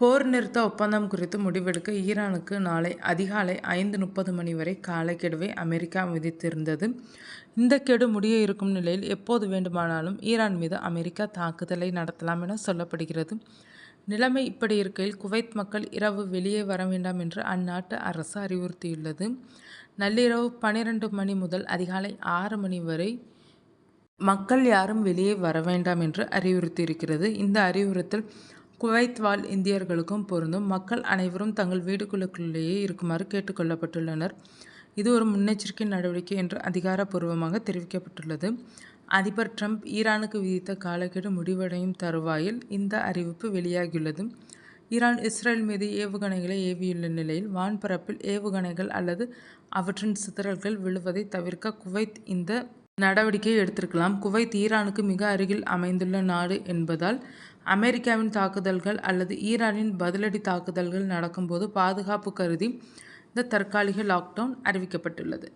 போர் நிறுத்த ஒப்பந்தம் குறித்து முடிவெடுக்க ஈரானுக்கு நாளை அதிகாலை 5:30 மணி வரை காலக்கெடுவை அமெரிக்கா விதித்திருந்தது. இந்த கெடு முடிய இருக்கும் நிலையில் எப்போது வேண்டுமானாலும் ஈரான் மீது அமெரிக்கா தாக்குதலை நடத்தலாம் என சொல்லப்படுகிறது. நிலைமை இப்படி இருக்கையில் குவைத் மக்கள் இரவு வெளியே வர வேண்டாம் என்று அந்நாட்டு அரசு அறிவுறுத்தியுள்ளது. நள்ளிரவு 12 மணி முதல் அதிகாலை 6 மணி வரை மக்கள் யாரும் வெளியே வர வேண்டாம் என்று அறிவுறுத்தியிருக்கிறது. இந்த அறிவுறுத்தல் குவைத் வாழ் இந்தியர்களுக்கும் பொருந்தும். மக்கள் அனைவரும் தங்கள் வீடுகளுக்குள்ளேயே இருக்குமாறு கேட்டுக்கொள்ளப்பட்டுள்ளனர். இது ஒரு முன்னெச்சரிக்கை நடவடிக்கை என்று அதிகாரப்பூர்வமாக தெரிவிக்கப்பட்டுள்ளது. அதிபர் ட்ரம்ப் ஈரானுக்கு விதித்த காலக்கெடு முடிவடையும் தருவாயில் இந்த அறிவிப்பு வெளியாகியுள்ளது. ஈரான் இஸ்ரேல் மீது ஏவுகணைகளை ஏவியுள்ள நிலையில் வான்பரப்பில் ஏவுகணைகள் அல்லது அவற்றின் சிதறல்கள் விழுவதை தவிர்க்க குவைத் இந்த நடவடிக்கையை எடுத்திருக்கலாம். குவைத் ஈரானுக்கு மிக அருகில் அமைந்துள்ள நாடு என்பதால் அமெரிக்காவின் தாக்குதல்கள் அல்லது ஈரானின் பதிலடி தாக்குதல்கள் நடக்கும்போது பாதுகாப்பு கருதி இந்த தற்காலிக லாக்டவுன் அறிவிக்கப்பட்டுள்ளது.